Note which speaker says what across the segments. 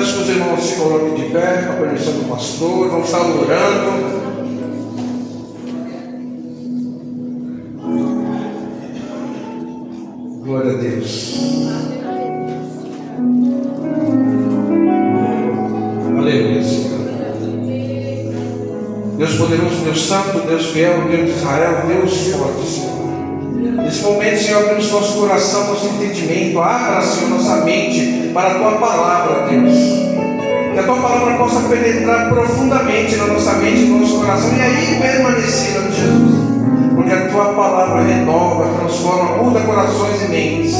Speaker 1: Peço que os irmãos se coloquem de pé, com a permissão do pastor. Vamos estar orando. Glória a Deus. Aleluia, Senhor. Deus poderoso, Deus santo, Deus fiel, Deus de Israel, Deus forte, Senhor. Nesse momento, Senhor, abrimos nosso coração, nosso entendimento. Abra, Senhor, nossa mente para a Tua palavra, Deus. Que a Tua palavra possa penetrar profundamente na nossa mente, no nosso coração e aí permanecer, Senhor Jesus. Porque a Tua palavra renova, transforma, muda corações e mentes,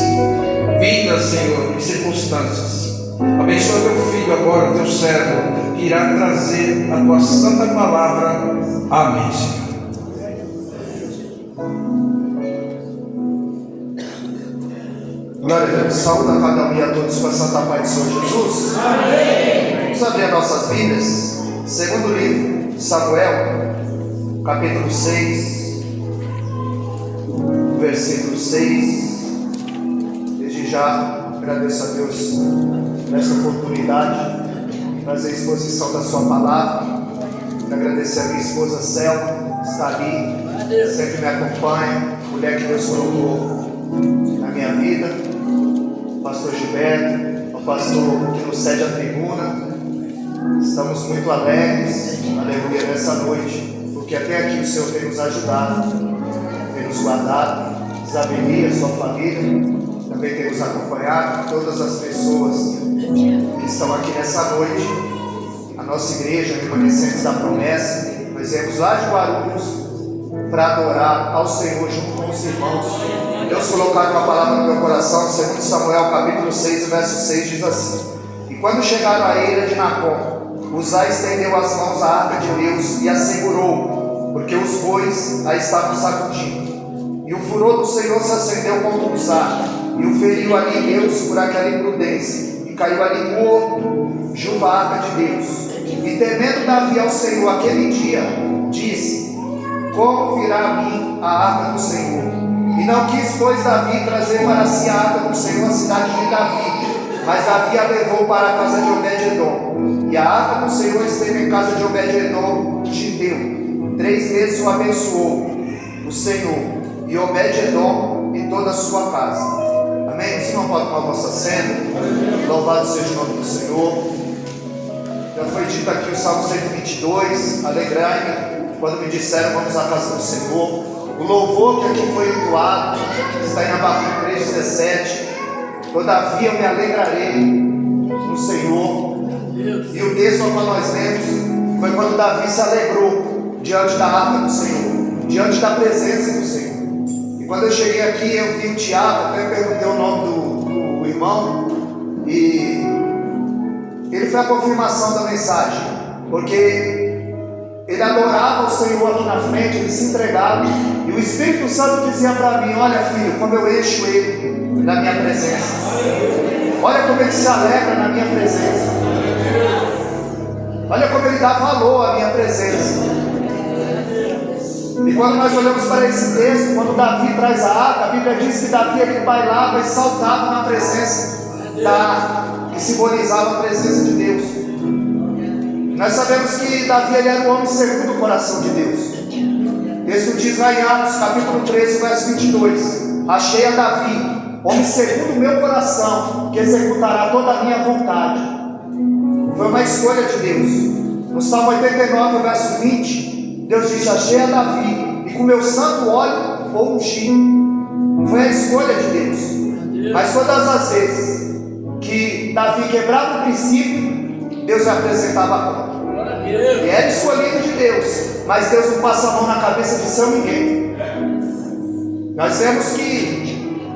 Speaker 1: vidas, Senhor, e circunstâncias. Abençoa Teu Filho agora, Teu servo, que irá trazer a Tua santa palavra. Amém, Senhor.
Speaker 2: Glória a Deus. Saúde a cada um e a todos com a santa paz do Senhor Jesus. Amém. Vamos abrir as nossas Bíblias. Segundo livro de Samuel, capítulo 6. Versículo 6. Desde já agradeço a Deus por esta oportunidade de fazer a exposição da sua palavra. Quero agradecer a minha esposa Selma, que está ali, sempre me acompanha, mulher que Deus colocou na minha vida, o pastor Gilberto, o pastor que nos cede a tribuna. Estamos muito alegres, aleluia, nessa noite, porque até aqui o Senhor tem nos ajudado, tem nos guardado. Isabeli, a sua família, também tem nos acompanhado, todas as pessoas que estão aqui nessa noite. A nossa igreja, Remanescentes da Promessa, nós viemos lá de Guarulhos para adorar ao Senhor junto com os irmãos. Deus colocar uma palavra no meu coração, 2 Samuel capítulo 6, verso 6 diz assim: E quando chegaram à ilha de Nacon, Uzá estendeu as mãos à arca de Deus e a segurou, porque os bois a estavam sacudindo. E o furor do Senhor se acendeu contra Uzá, e o feriu ali Deus por aquela imprudência, e caiu ali morto junto à arca de Deus. E temendo Davi ao Senhor aquele dia, disse: Como virá a mim a arca do Senhor? E não quis, pois, Davi trazer para si a arca do Senhor a cidade de Davi, mas Davi a levou para a casa de Obed-edom. E a arca do Senhor esteve em casa de Obed-edom, Giteu. 3 meses o abençoou o Senhor, e Obed-edom e toda a sua casa. Amém? Você não pode tomar a vossa cena. Louvado seja o nome do Senhor. Já foi dito aqui o Salmo 122. Alegrai-me quando me disseram vamos à casa do Senhor. O louvor que aqui foi entoado está em Abacuque 3,17. Todavia eu me alegrarei no Senhor. E o texto que nós lemos foi quando Davi se alegrou diante da arca do Senhor, diante da presença do Senhor. E quando eu cheguei aqui, eu vi o Tiago, até perguntei o nome do irmão, e ele foi a confirmação da mensagem, porque ele adorava o Senhor aqui na frente, ele se entregava, e o Espírito Santo dizia para mim: olha, filho, como eu encho ele na minha presença, olha como ele se alegra na minha presença, olha como ele dá valor à minha presença. E quando nós olhamos para esse texto, quando Davi traz a arca, a Bíblia diz que Davi ele bailava e saltava na presença da arca, que simbolizava a presença de Deus. Nós sabemos que Davi ele era o homem segundo o coração de Deus. O texto diz lá em Atos capítulo 13, verso 22: Achei a Davi, homem segundo o meu coração, que executará toda a minha vontade. Foi uma escolha de Deus. No Salmo 89, verso 20, Deus disse: achei a Davi, e com meu santo óleo vou ungir. Foi a escolha de Deus. Mas todas as vezes que Davi quebrava o princípio, Deus lhe apresentava a conta. E era escolhido de Deus, mas Deus não passa a mão na cabeça de seu ninguém. Nós vemos que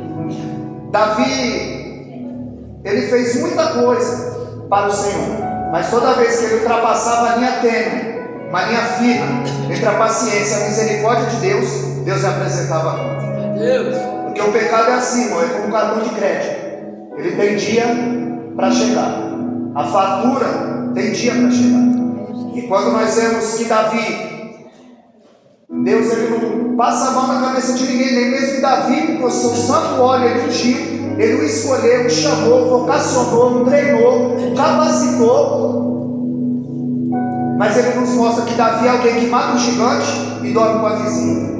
Speaker 2: Davi, ele fez muita coisa para o Senhor, mas toda vez que ele ultrapassava a linha tênue, uma linha fina entre a paciência e a misericórdia de Deus, Deus lhe apresentava a conta. Porque o pecado é assim, irmão, é como um cartão de crédito. Ele tem dia para chegar. A fatura tem dia para chegar. E quando nós vemos que Davi, Deus ele não passa a mão na cabeça de ninguém, nem mesmo Davi, com o seu santo óleo ele ungiu, Ele o escolheu, o chamou, o vocacionou, o treinou, o capacitou. Mas ele nos mostra que Davi é alguém que mata o gigante e dorme com a vizinha.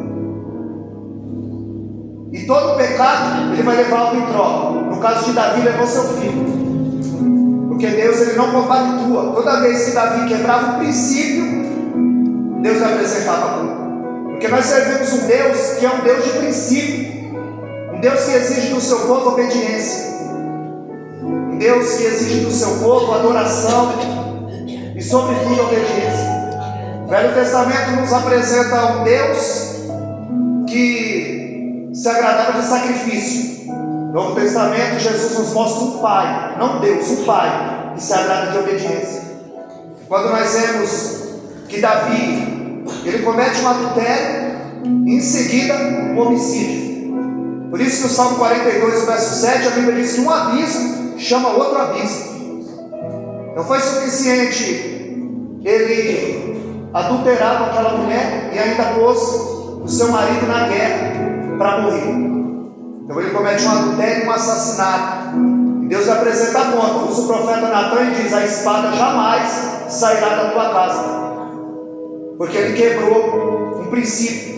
Speaker 2: E todo pecado ele vai levar algo em troca. No caso de Davi, levou seu filho. Porque Deus ele não compactua. Toda vez que Davi quebrava o princípio, Deus lhe apresentava a culpa. Porque nós servimos um Deus que é um Deus de princípio. Um Deus que exige do seu povo obediência. Um Deus que exige do seu povo adoração. E sobretudo obediência. O Velho Testamento nos apresenta um Deus que se agradava de sacrifício. No Novo Testamento, Jesus nos mostra um Pai, não Deus, um Pai que se agrada de obediência. Quando nós vemos que Davi, ele comete um adultério e em seguida um homicídio. Por isso que o Salmo 42, o verso 7, a Bíblia diz que um abismo chama outro abismo. Não foi suficiente ele adulterar com aquela mulher e ainda pôs o seu marido na guerra para morrer. Então ele comete um adultério e um assassinato. E Deus lhe apresenta a conta. Usa o profeta Natan e diz: a espada jamais sairá da tua casa. Porque ele quebrou um princípio.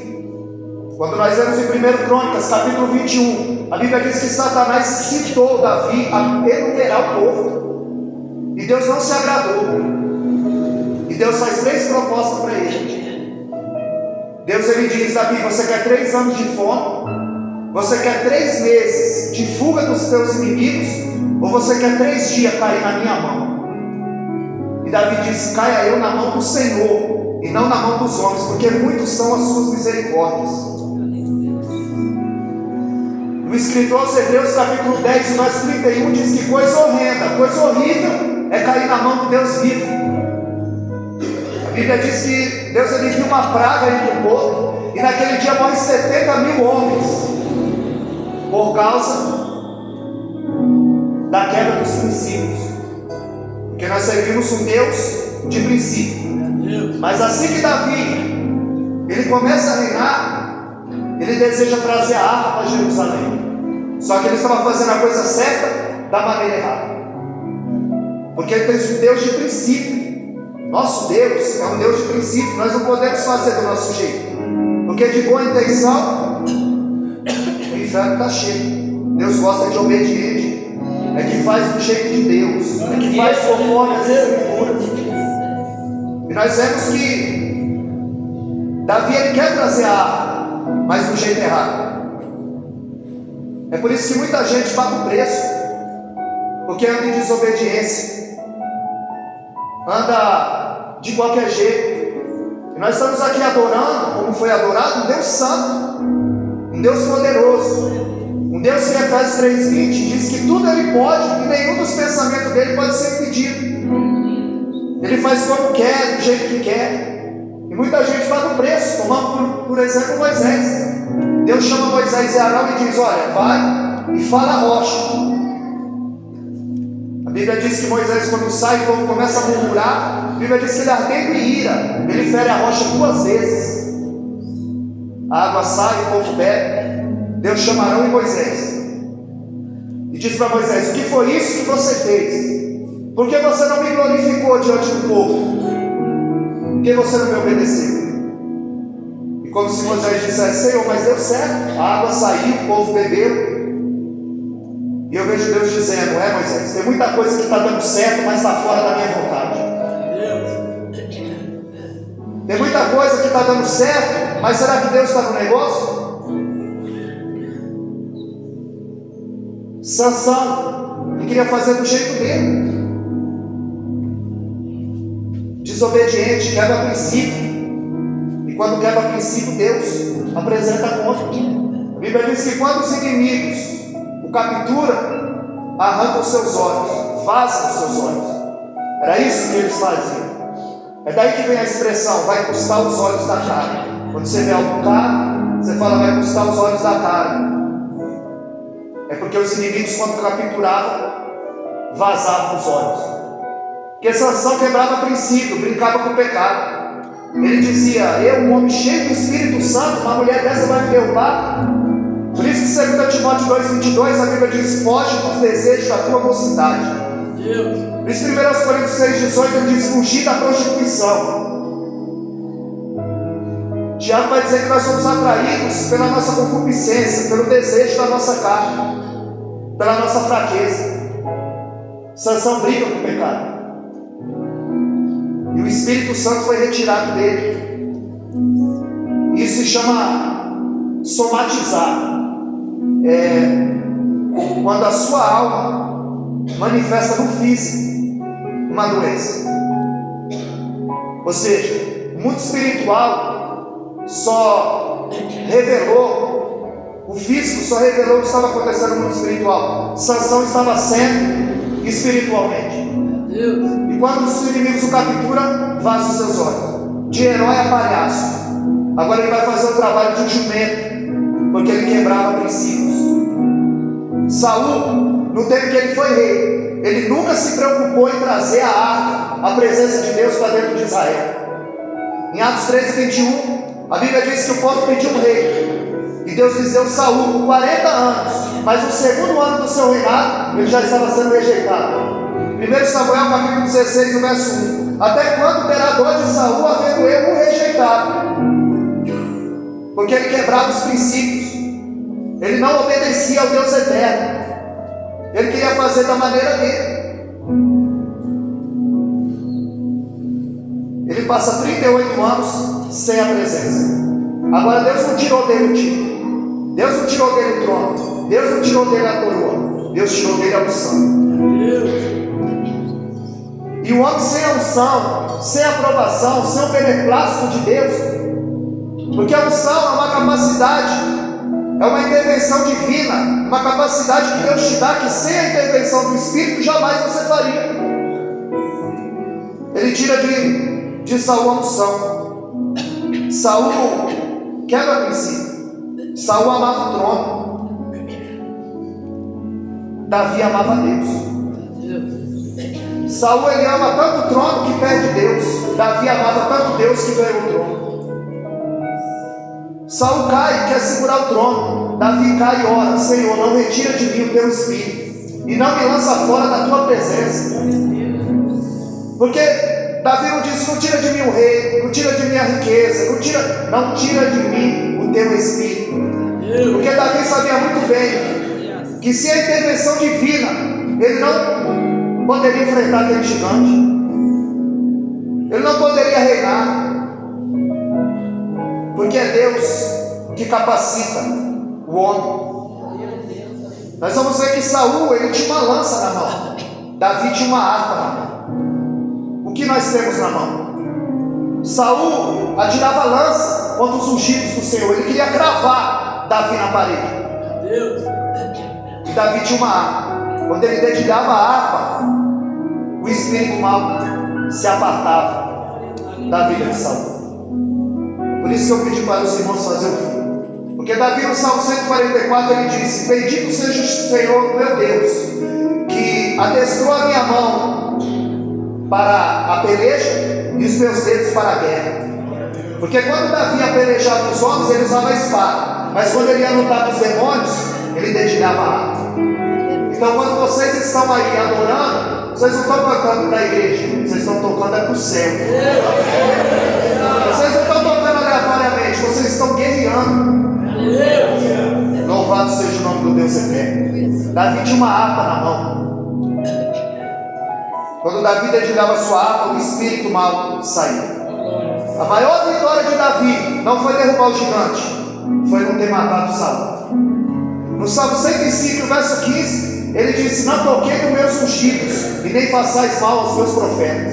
Speaker 2: Quando nós vemos em 1 Crônicas, capítulo 21, a Bíblia diz que Satanás citou Davi a enumerar o povo. E Deus não se agradou. E Deus faz 3 propostas para ele. Deus ele diz: Davi, você quer 3 anos de fome? Você quer 3 meses de fuga dos teus inimigos? Ou você quer 3 dias cair na minha mão? E Davi diz: caia eu na mão do Senhor e não na mão dos homens, porque muitos são as suas misericórdias. O escritor aos Hebreus, capítulo 10, verso 31, diz que coisa horrenda, coisa horrível é cair na mão do Deus vivo. A Bíblia diz que Deus ele viu uma praga entre o povo, e naquele dia morrem 70.000 homens, por causa da quebra dos princípios. Porque nós servimos um Deus de princípio. Mas assim que Davi ele começa a reinar, ele deseja trazer a arca para Jerusalém. Só que ele estava fazendo a coisa certa da maneira errada. Porque ele tem um Deus de princípio. Nosso Deus é um Deus de princípio. Nós não podemos fazer do nosso jeito. Porque de boa intenção o inferno está cheio. Deus gosta de obediente. É que faz do jeito de Deus. É que faz conforme as escrituras. E nós vemos que Davi ele quer trazer a arca, mas do jeito errado. É por isso que muita gente paga o preço, porque anda em desobediência, anda de qualquer jeito. E nós estamos aqui adorando, como foi adorado, um Deus santo, um Deus poderoso, um Deus que em Efésios 3:20 diz que tudo Ele pode e nenhum dos pensamentos dele pode ser impedido. Ele faz como quer, do jeito que quer. E muita gente paga o preço, tomando por exemplo Moisés. Deus chama Moisés e Arão e diz: olha, vai e fala a rocha. A Bíblia diz que Moisés, quando sai, o povo começa a murmurar. A Bíblia diz que ele ardendo em ira, ele fere a rocha 2 vezes. A água sai, o povo bebe. Deus chama Arão e Moisés e diz para Moisés: o que foi isso que você fez? Por que você não me glorificou diante do povo? Por que você não me obedeceu? E como se Moisés dissesse: Senhor, mas deu certo, a água saiu, o povo bebeu. E eu vejo Deus dizendo: Moisés, tem muita coisa que está dando certo, mas está fora da minha vontade. Tem muita coisa que está dando certo, mas será que Deus está no negócio? Sansão, ele queria fazer do jeito dele. Desobediente, quebra princípio. E quando quebra princípio, Deus apresenta a conta. A Bíblia diz que quando os inimigos o captura, arrancam os seus olhos, vazam os seus olhos. Era isso que eles faziam. É daí que vem a expressão: vai custar os olhos da cara. Quando você vê algo caro, você fala: vai custar os olhos da cara. É porque os inimigos, quando capturavam, vazavam os olhos. Porque Sansão quebrava princípio, brincava com o pecado. Ele dizia: eu, um homem cheio do Espírito Santo, uma mulher dessa vai me derrubar. Por isso que 2 Timóteo 2,22 a Bíblia diz: foge dos desejos da tua mocidade. Por isso 1 Coríntios 6,18 ele diz: fugir da prostituição. Tiago vai dizer que nós somos atraídos pela nossa concupiscência, pelo desejo da nossa carne, pela nossa fraqueza. Sansão briga com o pecado, e o Espírito Santo foi retirado dele. Isso se chama somatizar. Quando a sua alma manifesta no físico uma doença. Ou seja, o mundo espiritual só revelou, o físico só revelou o que estava acontecendo no mundo espiritual. Sansão estava sendo espiritualmente. E quando os inimigos o capturam, vaza os seus olhos. De herói a palhaço. Agora ele vai fazer o trabalho de um jumento, porque ele quebrava princípios. Saul, no tempo que ele foi rei, ele nunca se preocupou em trazer a arca, a presença de Deus para dentro de Israel. Em Atos 13:21, a Bíblia diz que o povo pediu um rei, e Deus lhes deu Saul por 40 anos, mas no segundo ano do seu reinado, ele já estava sendo rejeitado. 1 Samuel capítulo 16, no verso 1: até quando terá dor de Saul, havendo eu o rejeitado? Porque ele quebrava os princípios, ele não obedecia ao Deus eterno, ele queria fazer da maneira dele. Ele passa 38 anos sem a presença. Agora Deus não tirou dele o título, Deus não tirou dele o trono, Deus não tirou dele a coroa, Deus tirou dele a unção. E o homem sem a unção, sem a aprovação, sem o beneplácito de Deus, porque a unção é uma capacidade, é uma intervenção divina, uma capacidade que Deus te dá, que sem a intervenção do Espírito jamais você faria. Ele tira de Saul a unção. Saul quebra princípio. Saul amava o trono, Davi amava Deus. Saul ele ama tanto o trono que perde Deus. Davi amava tanto Deus que ganhou o trono. Saul cai e quer segurar o trono. Davi cai e ora: Senhor, não retira de mim o teu espírito, e não me lança fora da tua presença. Porque Davi não disse: não tira de mim o rei, não tira de mim a riqueza, não tira de mim o teu espírito. Porque Davi sabia muito bem que sem a intervenção divina, ele não poderia enfrentar aquele gigante, ele não poderia reinar. Porque é Deus que capacita o homem. Nós vamos ver que Saul ele tinha uma lança na mão, Davi tinha uma harpa na mão. O que nós temos na mão? Saul atirava lança contra os ungidos do Senhor, ele queria cravar Davi na parede. E Davi tinha uma harpa. Quando ele dedilhava a harpa, o espírito mal se apartava da vida de Saul. Por isso que eu pedi para os irmãos fazer o fim. Porque Davi no Salmo 144 ele disse: bendito seja o Senhor meu Deus, que adestrou a minha mão para a peleja e os meus dedos para a guerra. Porque quando Davi ia pelejar com os homens, ele usava a espada, mas quando ele ia lutar com os demônios, ele dedilhava a harpa. Então quando vocês estão aí adorando, vocês não estão tocando para a igreja, vocês estão tocando para o céu. Vocês não estão tocando aleatoriamente, vocês estão guerreando. Louvado seja o nome do Deus eterno. Davi tinha uma harpa na mão. Quando Davi dedilhava sua harpa, o espírito mal saía. A maior vitória de Davi não foi derrubar o gigante, foi não ter matado Saul. No Salmo 105, verso 15, ele disse: não toquei nos meus ungidos, e nem façais mal aos meus profetas.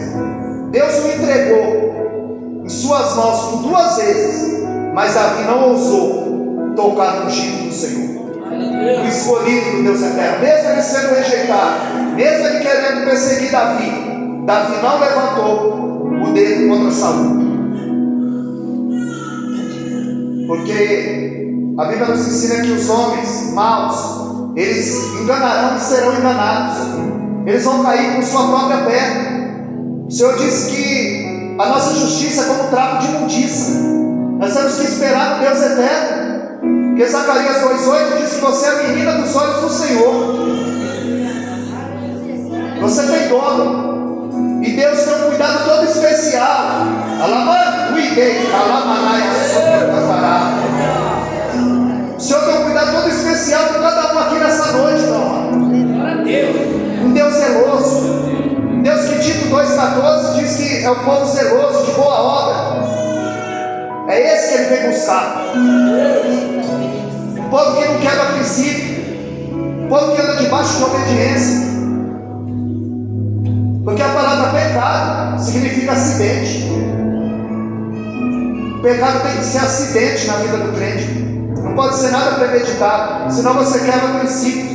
Speaker 2: Deus o entregou em suas mãos por 2 vezes, mas Davi não ousou tocar no ungido do Senhor, o escolhido do Deus eterno. Mesmo ele sendo rejeitado, mesmo ele querendo perseguir Davi, Davi não levantou o dedo contra Saul. Porque a Bíblia nos ensina que os homens maus, eles enganarão e serão enganados, eles vão cair com sua própria perna. O Senhor disse que a nossa justiça é como um trapo de imundícia. Nós temos que esperar no Deus eterno. Porque Zacarias 2,8 diz que você é a menina dos olhos do Senhor. Você tem dono. E Deus tem um cuidado todo especial. O Senhor tem um cuidado todo especial com cada um aqui nessa noite, meu amado. Um Deus zeloso. Um Deus que Tito 2,14 diz que é um povo zeloso, de boa obra. É esse que Ele vem buscar. Um povo que não quebra princípio. Um povo que anda debaixo de obediência. Porque a palavra pecado significa acidente. O pecado tem que ser acidente na vida do crente. Não pode ser nada premeditado, senão você quebra princípios.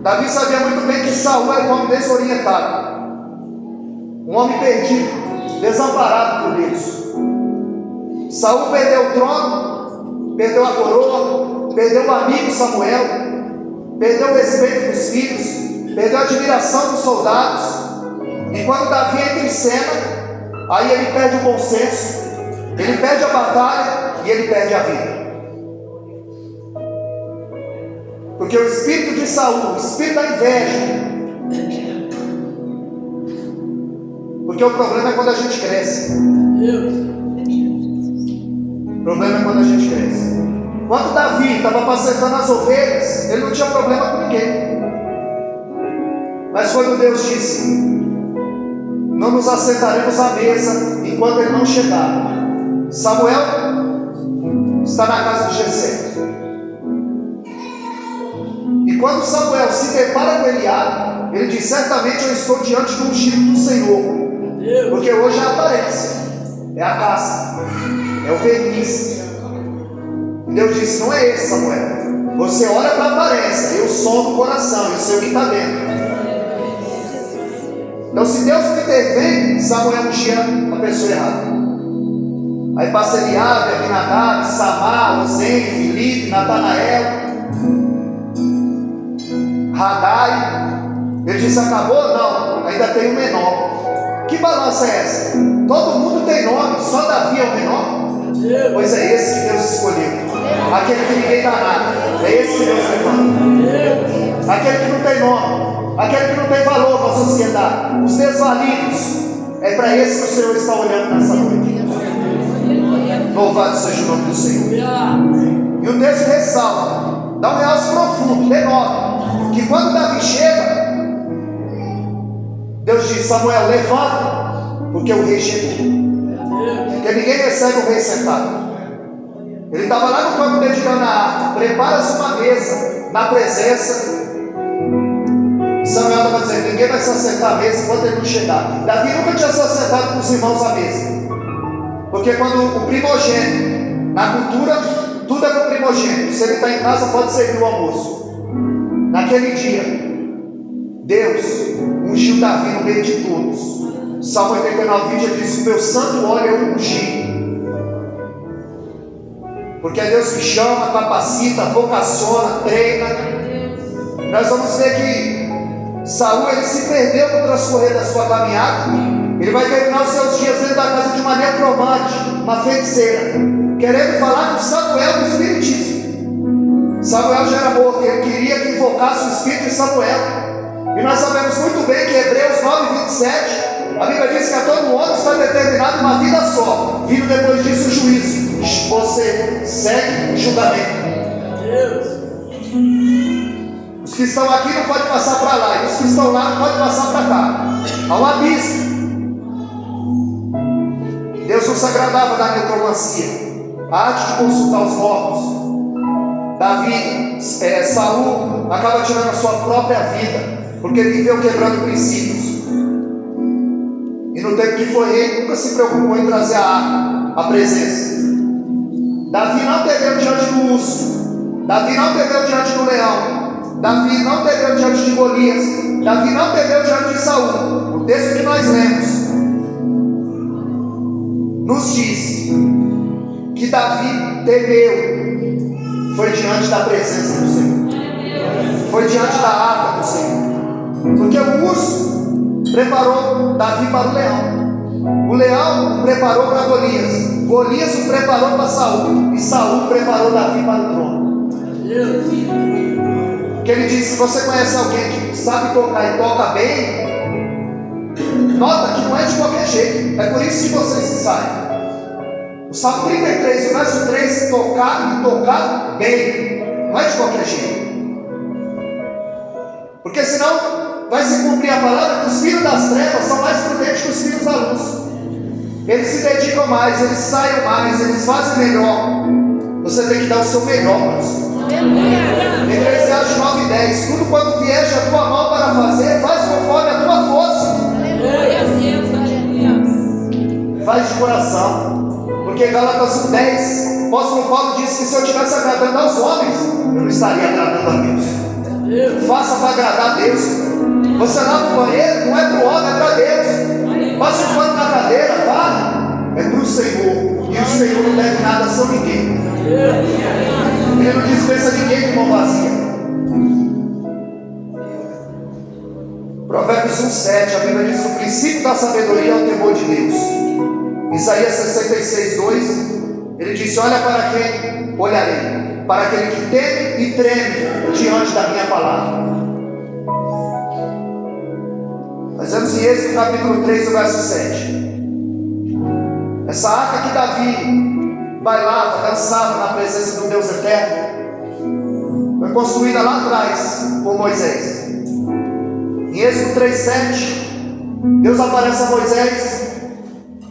Speaker 2: Davi sabia muito bem que Saul era um homem desorientado, um homem perdido, desamparado por Deus. Saul perdeu o trono, perdeu a coroa, perdeu o amigo Samuel, perdeu o respeito dos filhos, perdeu a admiração dos soldados. E quando Davi entra em cena, aí ele perde o bom senso, ele perde a batalha e ele perde a vida. Porque o espírito de Saul, o espírito da inveja. Porque o problema é quando a gente cresce. O problema é quando a gente cresce. Quando Davi estava apacentando as ovelhas, ele não tinha problema com ninguém. Mas quando Deus disse: não nos assentaremos à mesa enquanto ele não chegar. Samuel está na casa de Jessé. E quando Samuel se depara com Eliabe, ele diz: certamente eu estou diante do ungido do Senhor. Porque hoje é a aparência, é a casca, é o verniz. E Deus disse: não é esse, Samuel. Você olha para a aparência, eu sou do coração, eu sei o que está dentro. Então, se Deus não intervém, Samuel ungia a pessoa errada. Aí passa Eliabe, Abinadab, Samar, Osém, Filipe, Natanael, Radai. Ele disse: acabou? Não, ainda tem um menor. Que balança é essa? Todo mundo tem nome, só Davi é o menor? Pois é esse que Deus escolheu. Aquele que ninguém dá nada. É esse que Deus levanta. Aquele que não tem nome, aquele que não tem valor para a sociedade, os desvalidos. É para esse que o Senhor está olhando nessa noite. Louvado seja o nome do Senhor. E o texto ressalta, dá um realce profundo, denota que quando Davi chega, Deus diz: Samuel, levanta, porque o rei chegou. Porque ninguém recebe o rei sentado. Ele estava lá no campo dedicando a arca. Prepara-se uma mesa na presença. Samuel estava dizendo: ninguém vai se assentar à mesa enquanto ele não chegar. Davi nunca tinha se assentado com os irmãos à mesa. Porque quando o primogênito, na cultura, tudo é para o primogênito. Se ele está em casa, pode servir o almoço. Naquele dia, Deus ungiu Davi no meio de todos. Salmo 89, 20 diz: o meu santo óleo eu ungi. Porque é Deus que chama, capacita, vocaciona, treina. Nós vamos ver que Saul, ele se perdeu no transcorrer da sua caminhada. Ele vai terminar os seus dias dentro da casa de uma necromante, uma feiticeira, querendo falar com Samuel do espiritismo. Samuel já era morto, ele queria que invocasse o espírito de Samuel. E nós sabemos muito bem que Hebreus 9, 27, a Bíblia diz que a todo homem está determinado uma vida só, vindo depois disso o juízo. Você segue o julgamento. Os que estão aqui não podem passar para lá, e os que estão lá não podem passar para cá. Há um abismo. Deus não se agradava da necromancia, a arte de consultar os mortos. Saul acaba tirando a sua própria vida, porque ele viveu quebrando princípios. E no tempo que foi rei, nunca se preocupou em trazer a arca, a presença. Davi não temeu diante do urso, Davi não temeu diante do leão, Davi não temeu diante de Golias, Davi não temeu diante de Saul. O texto que nós lemos nos diz que Davi temeu, foi diante da presença do Senhor, foi diante da arca do Senhor. Porque o urso preparou Davi para o leão, o leão o preparou para Golias, Golias o preparou para Saul, e Saul preparou Davi para o trono. Porque ele disse: se você conhece alguém que sabe tocar e toca bem, nota que não é de qualquer jeito, é por isso que você se sai. O Salmo 33, o verso 3, tocar e tocar bem, não é de qualquer jeito. Porque senão vai se cumprir a palavra que os filhos das trevas são mais prudentes que os filhos da luz. Eles se dedicam mais, eles saem mais, eles fazem melhor. Você tem que dar o seu melhor para o Senhor. Eclesiastes 9:10. Tudo quanto vier a tua mão para fazer, faz conforme a tua força. Faz de coração. Porque Gálatas 1:10, o apóstolo Paulo disse que se eu estivesse agradando aos homens, eu não estaria agradando a Deus. Faça para agradar a Deus. Você lava o banheiro, não é para o homem, é para Deus. Passa o pano na cadeira, vá, é para o Senhor. E o Senhor não deve nada a São ninguém. Ele não dispensa ninguém de mão vazia. Provérbios 1:7, a Bíblia diz: o princípio da sabedoria é o temor de Deus. Isaías 66:2, ele disse: olha para quem olharei, para aquele que teme e treme diante da minha palavra. Nós vemos em Êxodo capítulo 3, o verso 7. Essa arca que Davi bailava, dançava na presença do Deus eterno, foi construída lá atrás por Moisés. Em Êxodo 3:7, Deus aparece a Moisés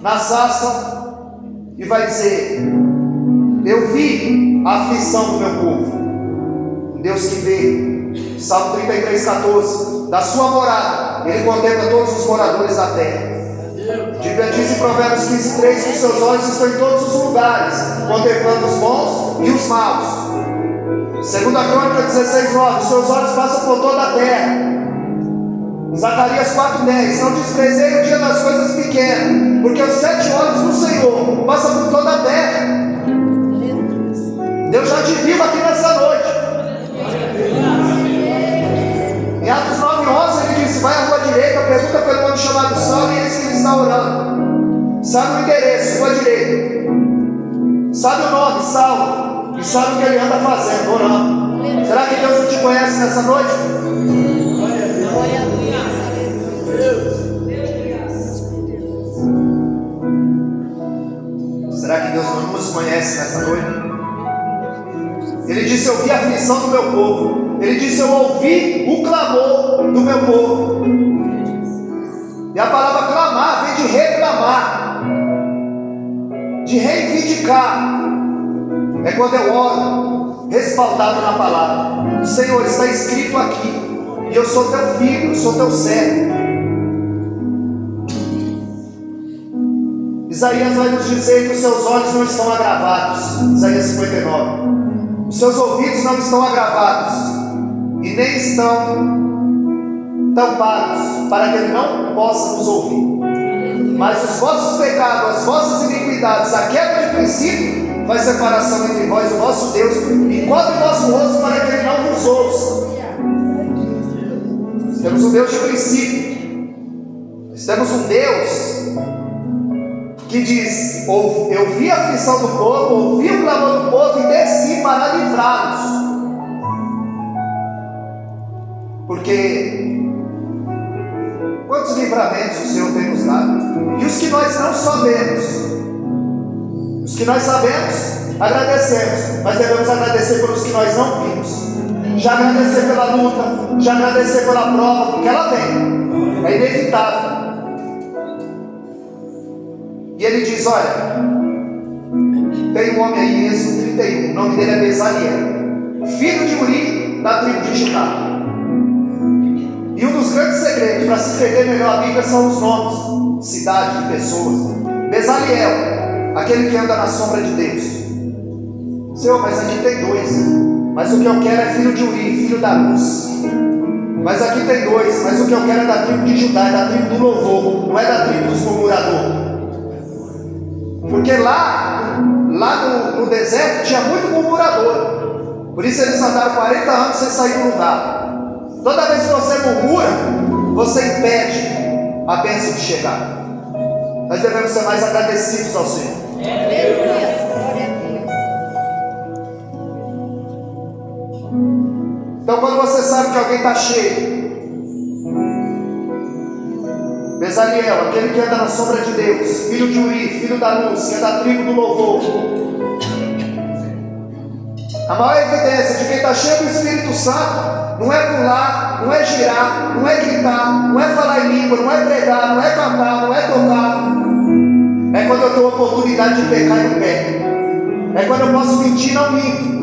Speaker 2: na sarça e vai dizer: eu vi a aflição do meu povo. Deus que vê. Salmo 33:14, da sua morada ele contempla todos os moradores da terra. Bíblia diz em Provérbios 15:3 que os seus olhos estão em todos os lugares, contemplando os bons e os maus. Segunda Crônica 16:9, os seus olhos passam por toda a terra. Zacarias 4:10, não desprezei o dia das coisas pequenas, porque os 7 olhos do Senhor passam por toda a terra. Deus já te viu aqui nessa noite. Em Atos 9:11 ele disse: vai à rua direita, pergunta pelo homem chamado Saulo, e eis que ele está orando. Sabe o endereço, rua direita. Sabe o nome, Saulo. E sabe o que ele anda fazendo, orando. Será que Deus não te conhece nessa noite? Será que Deus não nos conhece nessa noite? Ele disse: eu vi a aflição do meu povo. Ele disse: eu ouvi o clamor do meu povo. E a palavra clamar vem de reclamar, de reivindicar. É quando eu oro respaldado na palavra. Senhor, está escrito aqui, e eu sou teu filho, eu sou teu servo. Isaías vai nos dizer que os seus olhos não estão agravados. Isaías 59. Os seus ouvidos não estão agravados e nem estão tampados, para que ele não possa nos ouvir. Mas os vossos pecados, as vossas iniquidades, a quebra de princípio, faz separação entre vós e o vosso Deus, e cobre o nosso rosto para que ele não vos ouça. Temos um Deus de princípio. Nós temos um Deus que diz: eu vi a aflição do povo, ouvi o clamor do povo e desci para livrá-los. Porque quantos livramentos o Senhor tem nos dado? E os que nós não sabemos, os que nós sabemos, agradecemos, mas devemos agradecer pelos que nós não vimos. Já agradecer pela luta, já agradecer pela prova, porque ela vem, é inevitável. E ele diz: olha, tem um homem aí em Êxodo 31, o nome dele é Bezaliel, filho de Uri, da tribo de Judá. E um dos grandes segredos para se entender melhor a Bíblia são os nomes, cidades, de pessoas. Bezaliel, aquele que anda na sombra de Deus. Senhor, mas aqui tem 2. Mas o que eu quero é filho de Uri, filho da luz. Mas aqui tem 2. Mas o que eu quero é da tribo de Judá, é da tribo do louvor, não é da tribo dos murmuradores. Porque lá no deserto tinha muito murmurador. Por isso eles andaram 40 anos sem sair do lugar. Toda vez que você murmura, você impede a bênção de chegar. Nós devemos ser mais agradecidos ao Senhor. que alguém está cheio. Bezaliel, aquele que anda na sombra de Deus, filho de Uri, filho da luz, que é da tribo do louvor. A maior evidência de quem está cheio do Espírito Santo não é pular, não é girar, não é gritar, não é falar em língua, não é pregar, não é cantar, não é tocar. É quando eu tenho a oportunidade de pecar e não peco. É quando eu posso mentir e não minto.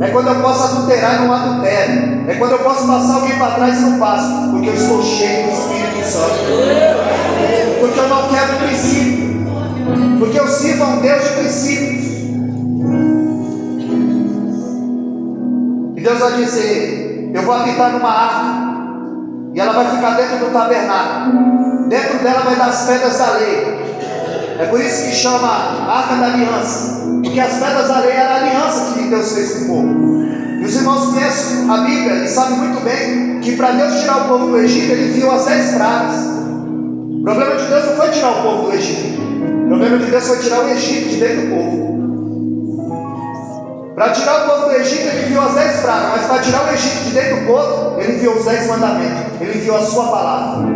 Speaker 2: É quando eu posso adulterar e não adultero. É quando eu posso passar alguém para trás e não passo. Porque eu estou cheio do Espírito Santo. Porque eu não quero princípio. Porque eu sirvo a um Deus de princípios. E Deus vai dizer: eu vou habitar numa arca. E ela vai ficar dentro do tabernáculo. Dentro dela vai dar as pedras da lei. É por isso que chama a Arca da Aliança, porque as pedras da lei eram a aliança que Deus fez com o povo. E os irmãos conhecem a Bíblia e sabem muito bem que para Deus tirar o povo do Egito, Ele enviou as 10 pragas. O problema de Deus não foi tirar o povo do Egito. O problema de Deus foi tirar o Egito de dentro do povo. Para tirar o povo do Egito, Ele enviou as 10 pragas, mas para tirar o Egito de dentro do povo, Ele enviou os 10 mandamentos. Ele enviou a sua palavra.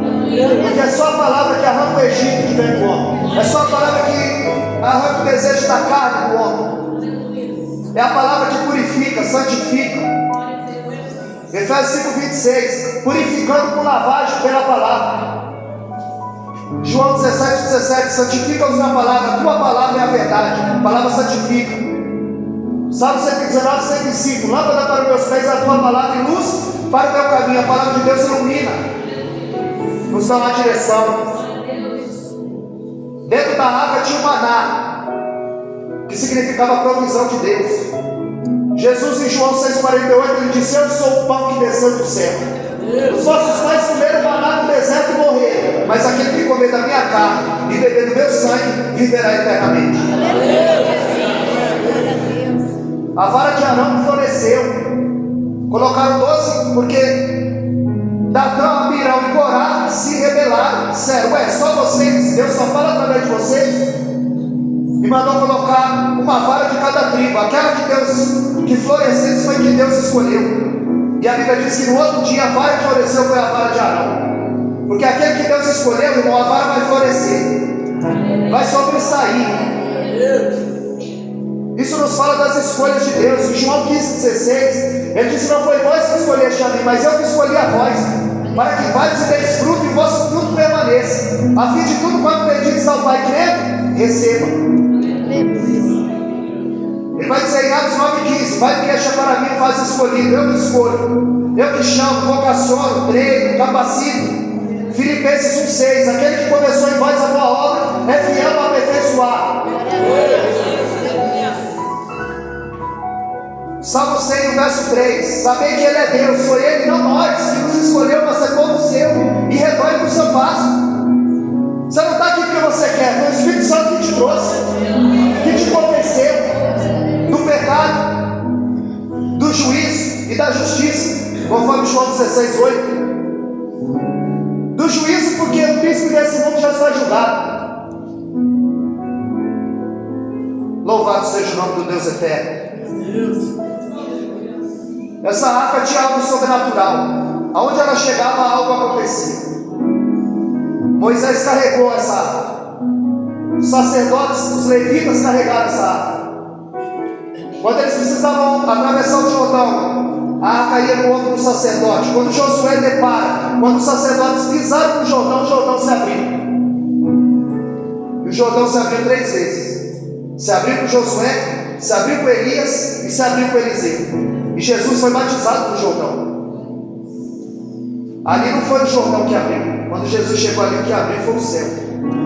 Speaker 2: Porque é só a palavra que arranca o Egito de dentro do homem. É só a palavra que arranca o desejo da carne do homem. É a palavra que purifica, santifica. Efésios 5:26, purificando com lavagem pela palavra. João 17:17, santifica-os na palavra, a tua palavra é a verdade. A palavra santifica. Salmo 119, 105, lâmpada para os meus pés, a tua palavra e luz para o meu caminho. A palavra de Deus ilumina, nos dá uma direção. Dentro da arca tinha o maná, que significava a provisão de Deus. Jesus em João 6,48, ele disse: eu sou o pão que desceu do céu. Os vossos pais comeram maná no deserto e morreram, mas aquele que comer da minha carne e beber do meu sangue viverá eternamente. A vara de Arão floresceu. Colocaram 12, porque Datã, Abirão e Corá se rebelaram. Disseram: ué, só vocês, Deus só fala através de vocês. E mandou colocar uma vara de cada tribo. Aquela que Deus que florescesse foi que Deus escolheu. E a Bíblia diz que no outro dia a vara que floresceu foi a vara de Arão. Porque aquele que Deus escolheu, irmão, a vara vai florescer, vai sobressair. Isso nos fala das escolhas de Deus. Em João 15,16, ele disse: não foi vós que escolheste a mim, mas eu que escolhi a vós, para que vades e deis fruto e vosso fruto permaneça, a fim de tudo quanto pedis ao Pai crendo, receba. Ele vai dizer em Atos 9,15: vai que deixa para mim faz escolhido, eu que escolho, eu que chamo, vocaciono, treino, capacito. Filipenses 1,6, aquele que começou em vós a boa obra é fiel para aperfeiçoar. Salmo 100, verso 3, sabei que Ele é Deus, foi Ele, não nós, que nos escolheu para ser povo seu e retorne para o seu passo. Você não está aqui porque você quer, foi o Espírito Santo que te trouxe, que te convenceu do pecado, do juízo e da justiça, conforme João 16:8. Do juízo, porque o príncipe desse mundo já está julgado. Louvado seja o nome do Deus eterno. Essa arca tinha algo sobrenatural. Aonde ela chegava, algo acontecia. Moisés carregou essa arca. Os sacerdotes, os levitas carregaram essa arca. Quando eles precisavam atravessar o Jordão, a arca ia no ombro do sacerdote. Quando Josué depara, quando os sacerdotes pisaram no Jordão, o Jordão se abriu. E o Jordão se abriu 3 vezes. Se abriu com Josué, se abriu com Elias e se abriu com Eliseu. E Jesus foi batizado no Jordão. Ali não foi o Jordão que abriu. Quando Jesus chegou ali, o que abriu foi o céu.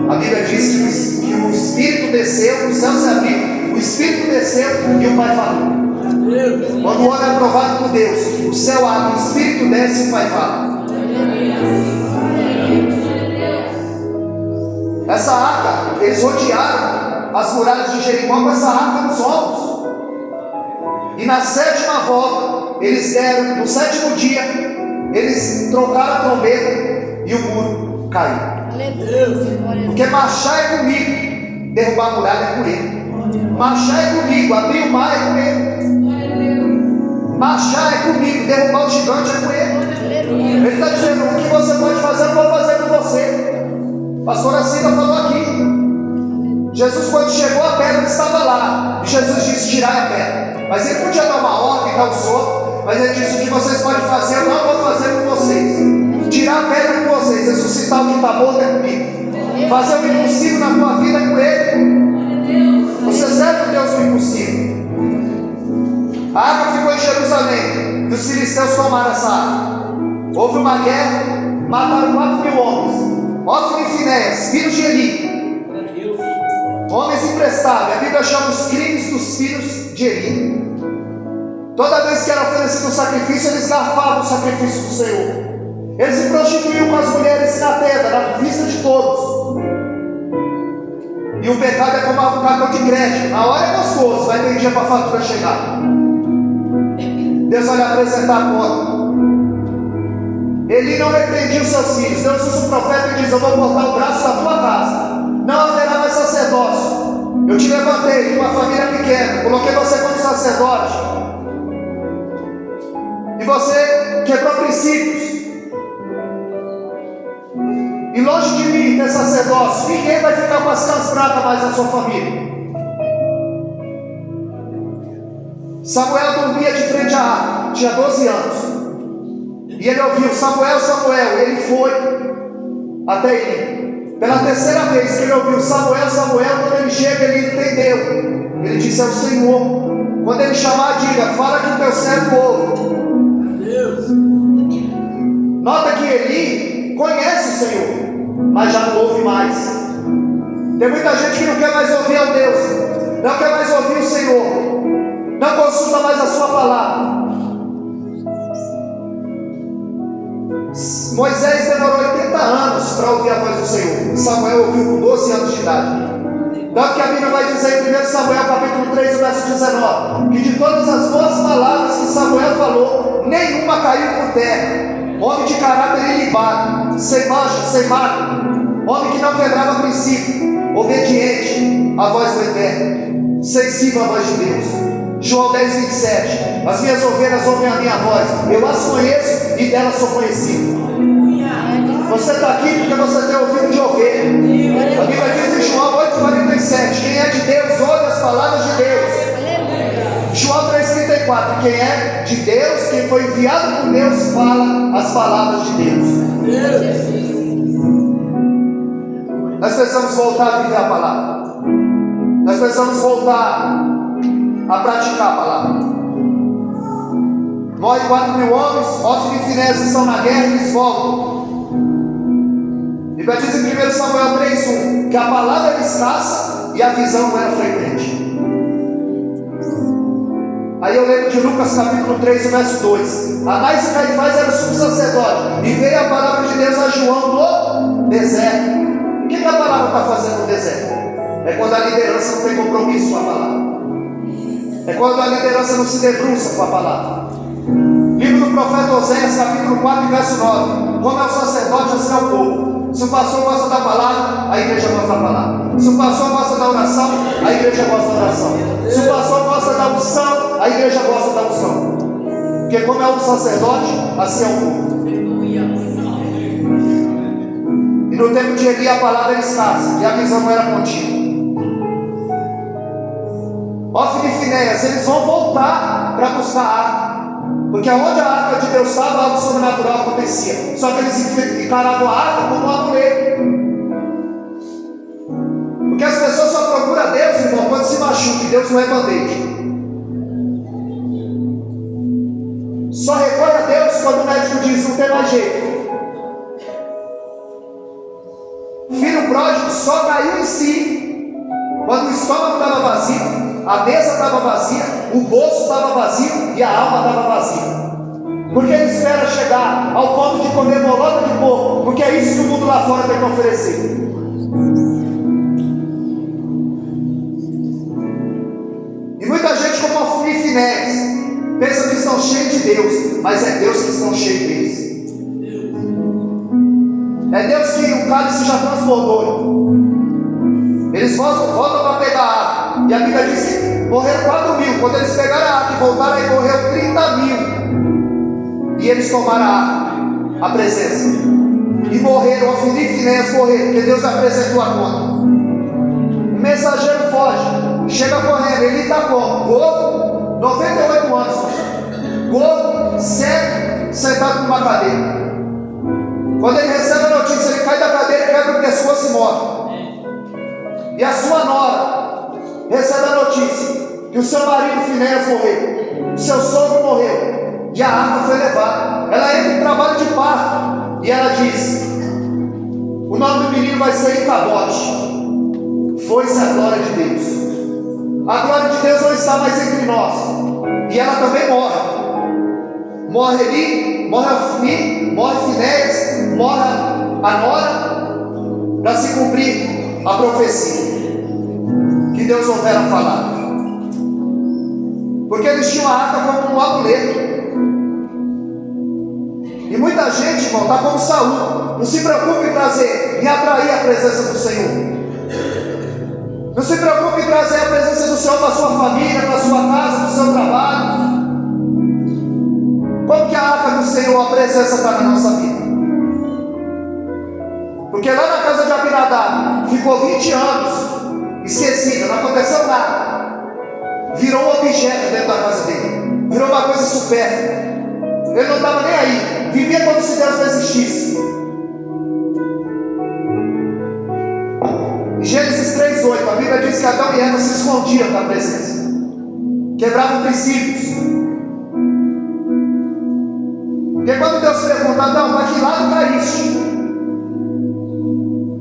Speaker 2: A Bíblia diz que o Espírito desceu, o céu se abriu, o Espírito desceu e o Pai falou. Quando o homem é aprovado por Deus, o céu abre, o Espírito desce e o Pai fala. Essa arca, eles rodearam as muralhas de Jericó com essa arca nos ombros. E na 7ª volta, eles deram, no 7º dia, eles trocaram a trombeta e o muro caiu. Porque marchar é comigo, derrubar a muralha é com ele. Marchar é comigo, abrir o mar é com ele. Marchar é comigo, derrubar o gigante é com ele. Ele está dizendo: o que você pode fazer, eu vou fazer por você. A pastora Cida falou aqui. Jesus, quando chegou, a pedra estava lá. E Jesus disse: tirai a pedra. Mas ele podia dar uma ordem, dar um sopro. Mas ele disse: o que vocês podem fazer, eu não vou fazer por vocês. Tirar a pedra com vocês, ressuscitar o que está morto é comigo. Fazer o impossível na tua vida é com ele. Você serve o Deus do impossível. A água ficou em Jerusalém. E os filisteus tomaram essa água. Houve uma guerra. Mataram 4.000 homens. Ófine e Finéias, filhos de Eli. Homens imprestáveis. A Bíblia chama os crimes dos filhos de Eli. Toda vez que era oferecido um sacrifício, eles garfavam o sacrifício do Senhor. Eles se prostituíam com as mulheres na tenda, na vista de todos. E o pecado é como um cartão de crédito. Na hora é gostoso, vai ter dia para a fatura chegar. Deus vai lhe apresentar a conta. Ele não repreendia os seus filhos. Deus usa o profeta e diz: eu vou cortar o braço da tua casa. Não haverá mais sacerdócio. Eu te levantei de uma família pequena, coloquei você como sacerdote. E você quebrou princípios. E longe de mim ter sacerdócio, ninguém vai ficar com as cãs brancas mais na sua família. Samuel dormia de frente à arca, tinha 12 anos. E ele ouviu: Samuel, Samuel. E ele foi até ele. Pela terceira vez que ele ouviu Samuel, Samuel, quando ele chega, ele entendeu. Ele disse: é o Senhor. Quando ele chamar, diga: fala que o teu servo ouve. Nota que Eli conhece o Senhor, mas já não ouve mais. Tem muita gente que não quer mais ouvir ao Deus, não quer mais ouvir o Senhor, não consulta mais a sua palavra. Moisés demorou 80 anos para ouvir a voz do Senhor. Samuel ouviu com 12 anos de idade. Tanto que a Bíblia vai dizer em 1 Samuel capítulo 3, verso 19, que de todas as boas palavras que Samuel falou, nenhuma caiu por terra. Homem de caráter ilibado, sem mancha, sem mácula, homem que não quebrava princípio, obediente à voz do Eterno, sensível à voz de Deus. João 10, 27. As minhas ovelhas ouvem a minha voz, eu as conheço e delas sou conhecido. Você está aqui porque você tem ouvido de ovelha. A Bíblia diz em João 8,47: quem é de Deus ouve as palavras de Deus. João 3,34: quem é de Deus, quem foi enviado por Deus, fala as palavras de Deus. Nós precisamos voltar a viver a palavra. Nós precisamos voltar a praticar a palavra. Morre 4.000 homens, Ófine e Finéias estão na guerra e eles voltam. A Bíblia diz em 1 Samuel 3,1 que a palavra era escassa e a visão não era frequente. Aí eu lembro de Lucas capítulo 3, verso 2. Anás e Caifás eram sumo sacerdote, e veio a palavra de Deus a João no deserto. O que a palavra está fazendo no deserto? É quando a liderança não tem compromisso com a palavra. É quando a liderança não se debruça com a palavra. Livro do profeta Oséias capítulo 4, verso 9. Como é o sacerdote, assim é o povo. Se o pastor gosta da palavra, a igreja gosta da palavra. Se o pastor gosta da oração, a igreja gosta da oração. Se o pastor gosta da unção, a igreja gosta da unção. Porque como é um sacerdote, assim é o povo. E no tempo de Eli a palavra era escassa e a visão não era contínua. Ófine e Finéias, eles vão voltar para buscar a arca. Porque onde a arca de Deus estava, algo sobrenatural acontecia. Só que eles encaravam a arca como um amuleto. Porque as pessoas só procuram Deus, irmão, quando se machucam. Deus não é band-aid. Só recorre a Deus quando o médico diz: não tem mais jeito. Filho pródigo só caiu em si quando o estômago estava vazio, a mesa estava vazia, o bolso estava vazio e a alma estava vazia. Porque ele espera chegar ao ponto de comer bolota de porco, porque é isso que o mundo lá fora tem que oferecer. E muita gente, como Ófine e Finéias, pensa que estão cheios de Deus, mas é Deus que estão cheios deles. É Deus que o cálice já transbordou. Eles voltam para pegar a água. E a Bíblia diz que morreram 4.000. Quando eles pegaram a água e voltaram, aí morreu 30.000. E eles tomaram a água. a presença. E morreram, Ofni e Finéias morreram, porque Deus apresentou a conta. O mensageiro foge, chega correndo, ele está como? Gordo, 98 anos, gordo, cego, sentado numa cadeira. Quando ele recebe a notícia, ele cai da cadeira, quebra o pescoço e morre. E a sua nora recebe a notícia que o seu marido Finéias morreu, o seu sogro morreu, e a arca foi levada. Ela entra em trabalho de parto, e ela diz: o nome do menino vai ser Icabote. Foi-se a glória de Deus. A glória de Deus não está mais entre nós. E ela também morre. Morre Eli, morre Ofni, morre Finéias, morre a nora, para se cumprir a profecia que Deus houvera falar. Porque eles tinham a arca como um amuleto. E muita gente, irmão, está como Saul. Não se preocupe em trazer e atrair a presença do Senhor. Não se preocupe em trazer a presença do Senhor para a sua família, para a sua casa, para o seu trabalho. Como que a arca do Senhor, a presença está na nossa vida? Porque lá na casa de Abinadab ficou 20 anos esquecida, não aconteceu nada. Virou um objeto dentro da casa dele, virou uma coisa supérflua. Ele não estava nem aí, vivia como se Deus não existisse. Em Gênesis 3:8, a Bíblia diz que Adão e Eva se escondiam da presença, quebravam princípios. Porque quando Deus pergunta: Adão, para que lado caíste?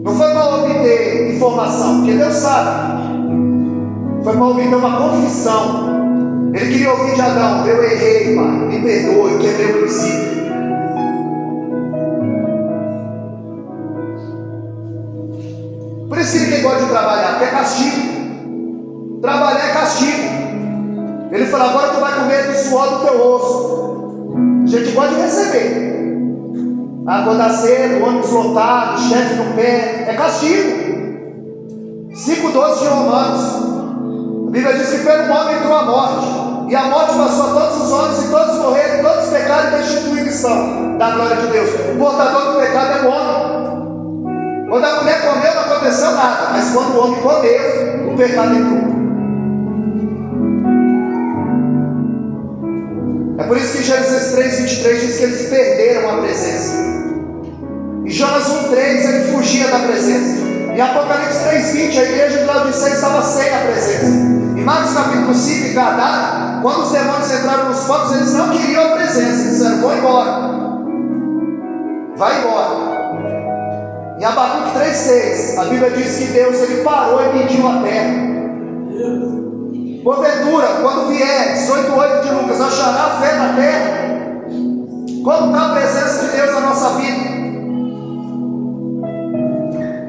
Speaker 2: Não foi para obter informação, porque Deus sabe. Foi para obter uma confissão. Ele queria ouvir de Adão: eu errei, pai, me perdoe, eu quebrei o princípio. Por isso que ninguém gosta de trabalhar, porque é castigo. Trabalhar é castigo. Ele falou: agora tu vai comer do suor do teu osso. A gente gosta de receber. Acordar cedo, ônibus lotado, chefe no pé, é castigo. 5:12 de Romanos. A Bíblia diz que pelo homem entrou a morte, e a morte passou a todos os homens, e todos morreram, todos pecaram e destituídos estão da glória de Deus. O portador do pecado é o homem. Quando a mulher comeu, não aconteceu nada, mas quando o homem comeu, o pecado entrou. É por isso que Gênesis 3:23 diz que eles perderam a presença. Em Jonas 1:3 ele fugia da presença. Em Apocalipse 3:20 a igreja de Laodiceia estava sem a presença. Em Marcos capítulo 5, em Gadara, quando os demônios entraram nos corpos, eles não queriam a presença. Eles disseram: vou embora. Vai embora. Em Abacuque 3:6, a Bíblia diz que Deus ele parou e mediu a terra. Porventura, quando vier, 18:8 de Lucas, achará fé na terra? Como está a presença de Deus na nossa vida?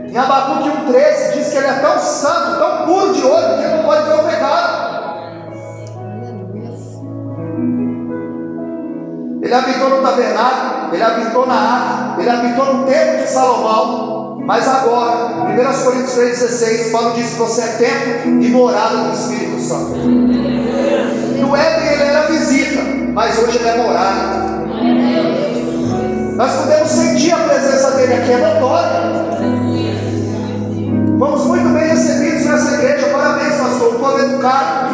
Speaker 2: Em Abacuque 1:13 diz que ele é tão santo, tão puro de olho, que ele não pode ver o pecado. Ele habitou no tabernáculo, ele habitou na arca, ele habitou no templo de Salomão. Mas agora, 1 Coríntios 3:16, Paulo diz que você é templo e morada do Espírito Santo. No Éden ele era visita, mas hoje ele é morada. Nós podemos sentir a presença dele aqui, é notória. Fomos muito bem recebidos nessa igreja, parabéns, pastor, um povo educado.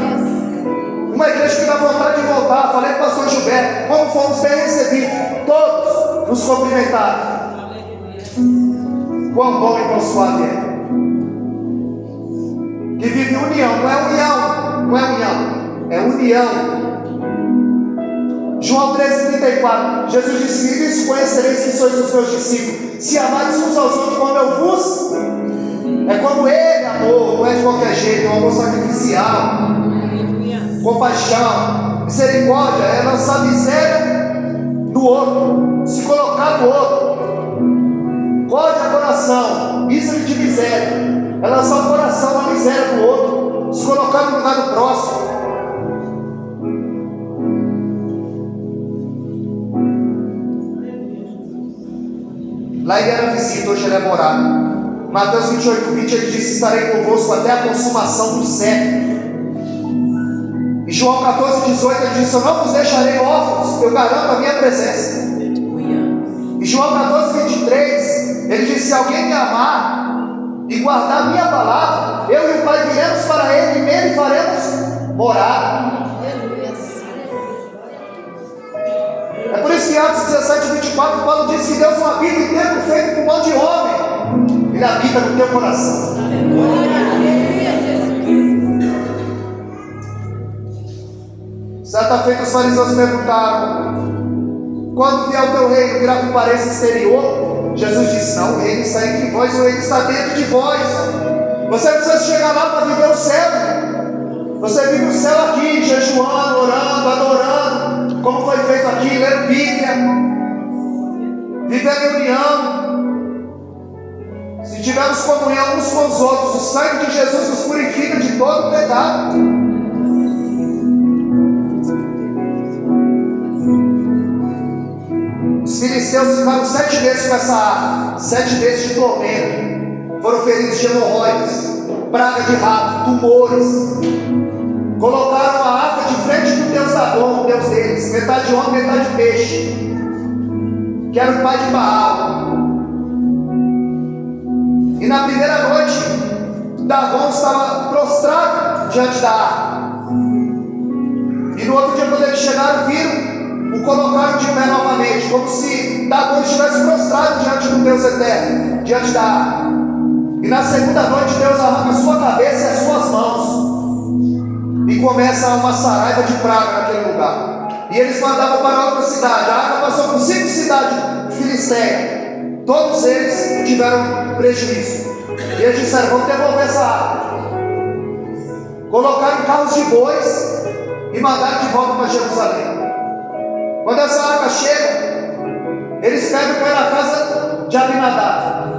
Speaker 2: Uma igreja que dá vontade de voltar. Falei com o pastor Gilberto, como fomos bem recebidos, todos nos cumprimentaram. Quão bom e quão suave é. Que vive união, não é união, não é união, é união. João 13:34, Jesus disse: nisso conhecereis que sois os meus discípulos, se amardes uns aos outros como eu vos. É como ele amou, não é de qualquer jeito, é um amor sacrificial, compaixão, misericórdia, é lançar miséria no outro, se colocar no outro. Corte o coração, isso de miséria, é lançar o coração na miséria do outro, se colocar no lugar do próximo. Lá ele era visita, hoje ele é morada. Mateus 28:20 ele disse: estarei convosco até a consumação do século. E João 14:18 ele disse: eu não vos deixarei órfãos, eu garanto a minha presença. E João 14:23, ele disse: se alguém me amar e guardar a minha palavra, eu e o Pai viremos para ele e nele faremos morada. É por isso que Atos 17:24, Paulo diz que Deus não habita em templo feito por mão de homem, Ele habita no teu coração. Certa feita os fariseus perguntaram: quando vier o teu reino, virá com aparência exterior? Jesus disse: não, o reino está entre vós, o reino está dentro de vós. Você precisa chegar lá para viver o céu. Você vive o céu aqui, jejuando, orando, adorando, como foi feito aqui, lendo Bíblia, vivendo em união. Se tivermos comunhão uns com os outros, o sangue de Jesus nos purifica de todo pecado. Os filisteus ficaram 7 meses com essa arca, 7 meses de tormento, foram feridos de hemorroides, praga de rato, tumores. Colocaram a arca de frente do Deus Dagon, o Deus deles, metade homem, metade peixe, que era o pai de Baal. E na primeira noite, Dagon estava prostrado diante da arca. E no outro dia, quando eles chegaram, viram, o colocaram de pé novamente, como se Dagon estivesse prostrado diante do Deus eterno, diante da arca. E na segunda noite, Deus arranca a sua cabeça e as suas mãos, e começa uma saraiva de praga naquele lugar. E eles mandavam para outra cidade. A arca passou por 5 cidades filisteias. Todos eles tiveram prejuízo. E eles disseram: vamos devolver essa arca. Colocaram carros de bois e mandaram de volta para Jerusalém. Quando essa arca chega, eles pegam e põem na casa de Abinadab.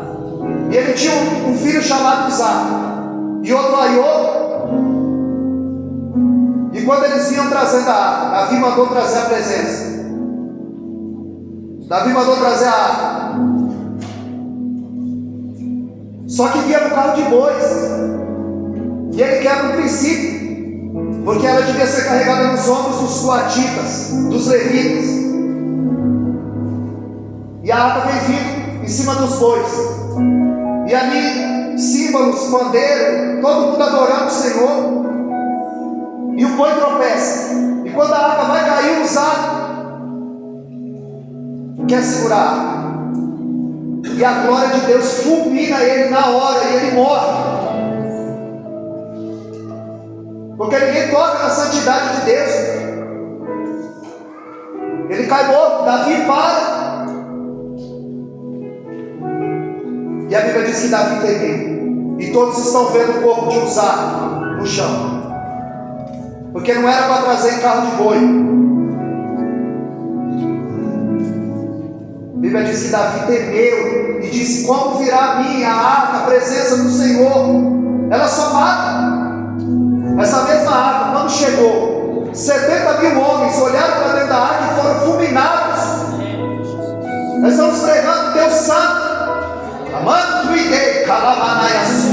Speaker 2: E ele tinha um filho chamado Uzá e outro Aiô. E quando eles vinham trazendo a arca, Davi mandou trazer a presença. Davi mandou trazer a arca. Só que vinha no carro de bois. E ele quebra o princípio, porque ela devia ser carregada nos ombros dos coatitas, dos levitas. E a arca vem vindo em cima dos bois. E ali, símbolos, pandeiro, todo mundo adorando o Senhor. E o boi tropeça. E quando a arca vai cair, o Uzá quer segurar a arca. E a glória de Deus fulmina ele na hora e ele morre. Porque ninguém toca na santidade de Deus. Ele cai morto. Davi para. E a Bíblia diz que Davi temeu. E todos estão vendo o corpo de Uzá no chão. Porque não era para trazer em carro de boi. A Bíblia diz que Davi temeu e disse: como virá a mim, a arca, a presença do Senhor? Ela só mata. Essa mesma arca, quando chegou, 70.000 homens olharam para dentro da arca e foram fulminados. Nós estamos pregando Deus Santo. Amando tu idei, calamanaiaçu,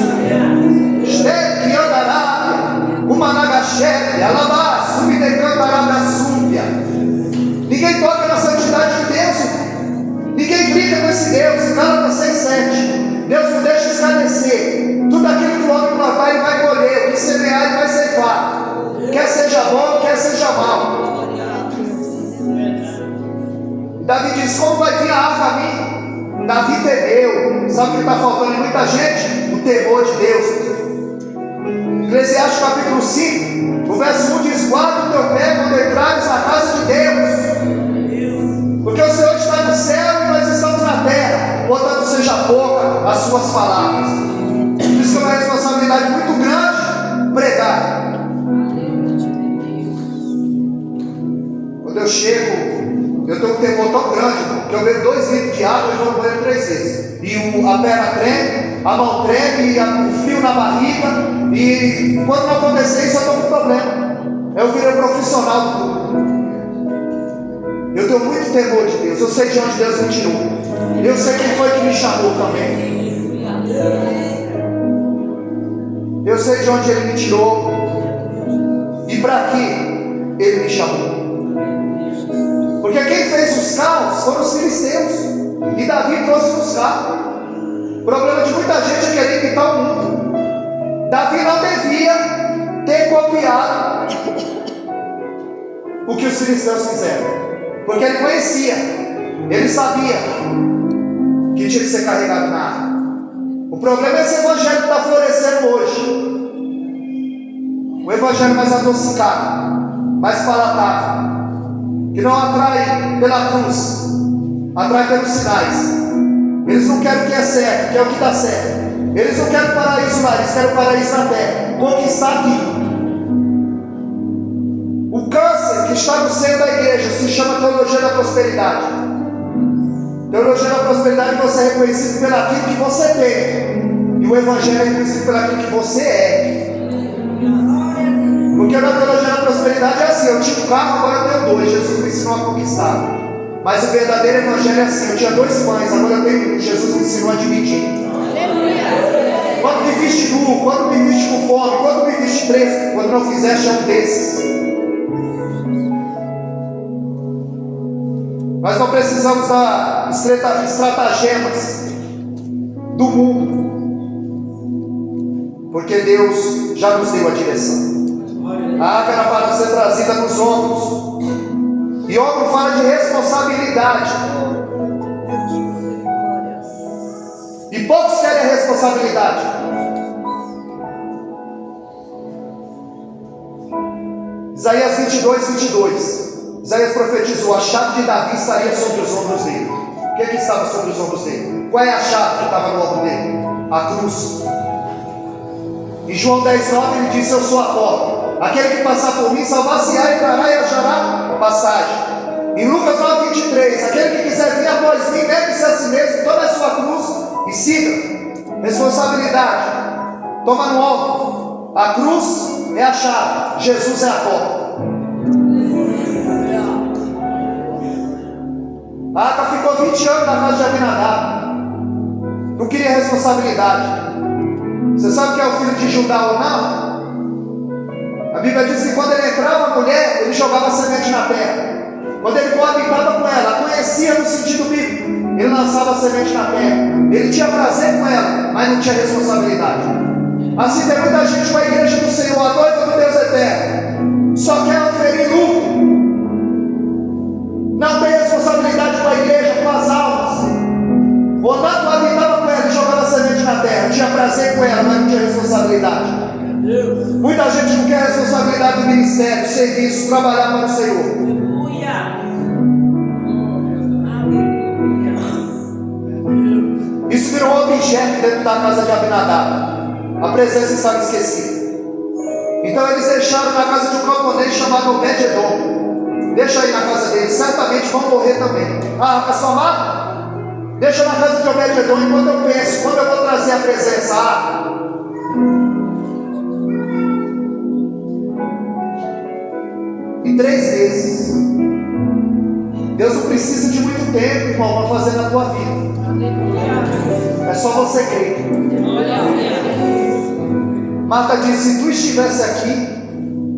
Speaker 2: esteve andará, uma nagachete, alabá, subide cantará da súbia. Ninguém toca na santidade de Deus. Ninguém brinca com esse Deus. Gálatas 6:7. Deus não deixa escarnecer. Tudo aquilo que o homem plantar, ele vai colher. O que semear, ele vai ceifar. Quer seja bom, quer seja mal. Davi diz: como vai vir a arca a mim? Davi temeu. Sabe o que está faltando em muita gente? O temor de Deus. Eclesiastes capítulo 5, o verso 1 diz: guarda o teu pé quando entrares na casa de Deus. Porque o Senhor está no céu e nós estamos na terra. Portanto, seja pouca as suas palavras. Por isso que é uma responsabilidade muito grande pregar. Quando eu chego, eu tenho um temor tão grande que eu bebo 2 litros de água e vou no banheiro 3 vezes. E a perna treme, a mão treme, o frio na barriga. E quando não acontecer isso, eu estou com problema. Eu virei profissional do tudo. Eu tenho muito temor de Deus. Eu sei de onde Deus me tirou. Eu sei quem foi que me chamou também. Eu sei de onde Ele me tirou e para que Ele me chamou. Porque quem fez os caos foram os filisteus. E Davi trouxe nos carros. O problema de muita gente é querer imitar o mundo. Davi não devia ter copiado o que os filisteus fizeram, porque ele conhecia, ele sabia que tinha que ser carregado na arca. O problema é esse evangelho que está florescendo hoje. O evangelho mais adocicado, mais palatável, que não atrai pela cruz, atrai pelos sinais. Eles não querem o que é certo, que é o que dá certo. Eles não querem o paraíso lá, eles querem o paraíso na terra, conquistar aqui. O câncer que está no seio da igreja se chama teologia da prosperidade. Teologia da prosperidade, você é reconhecido pelaquilo que você tem, e o evangelho é reconhecido pelaquilo que você é. Porque na teologia da prosperidade é assim: eu tinha um carro, agora eu tenho 2. Jesus me ensinou a conquistar. Mas o verdadeiro evangelho é assim: eu tinha 2 pães, agora eu tenho 1. Jesus me ensinou a dividir. Quando me viste nu, quando me viste com fome, quando me viste preso, quando não fizeste um desses. Nós não precisamos das estratagemas do mundo, porque Deus já nos deu a direção. A arca era para ser trazida nos ombros, e ombro fala de responsabilidade, e poucos querem a responsabilidade. Isaías 22. Isaías profetizou: a chave de Davi estaria sobre os ombros dele. O que estava sobre os ombros dele? Qual é a chave que estava no ombro dele? A cruz. Em João 10:9 ele disse: eu sou a porta. Aquele que passar por mim salvar-se-á, entrará e achará passagem. Em Lucas 9:23, aquele que quiser vir após mim, negue-se a si mesmo, tome a sua cruz e siga. Responsabilidade, toma no ombro. A cruz é a chave, Jesus é a porta. A arca ficou 20 anos na casa de Abinadab, não queria responsabilidade. Você sabe que é o filho de Judá ou não? A Bíblia diz que quando ele entrava a mulher, ele jogava a semente na terra. Quando ele coabitava com ela, a conhecia no sentido bíblico, ele lançava a semente na terra. Ele tinha prazer com ela, mas não tinha responsabilidade. Assim tem muita gente com a igreja do Senhor, a noiva do Deus eterno, só quer oferir lucro, não tem responsabilidade com a igreja, com as almas. Ou não coabitava com ela e jogava a semente na terra, tinha prazer com ela, mas não tinha responsabilidade. Muita gente não quer responsabilidade do ministério, do serviço, trabalhar para o Senhor. Isso virou um objeto dentro da casa de Abinadab. A presença estava esquecida. Então eles deixaram na casa de um camponês chamado Obed-Edom. Deixa aí na casa dele, certamente vão morrer também. A arca só mata? Deixa na casa de Obed-Edom, enquanto eu penso, quando eu vou trazer a presença, a arca. Em 3 meses. Deus não precisa de muito tempo, irmão, para fazer na tua vida. É só você crer. Marta disse: se tu estivesse aqui,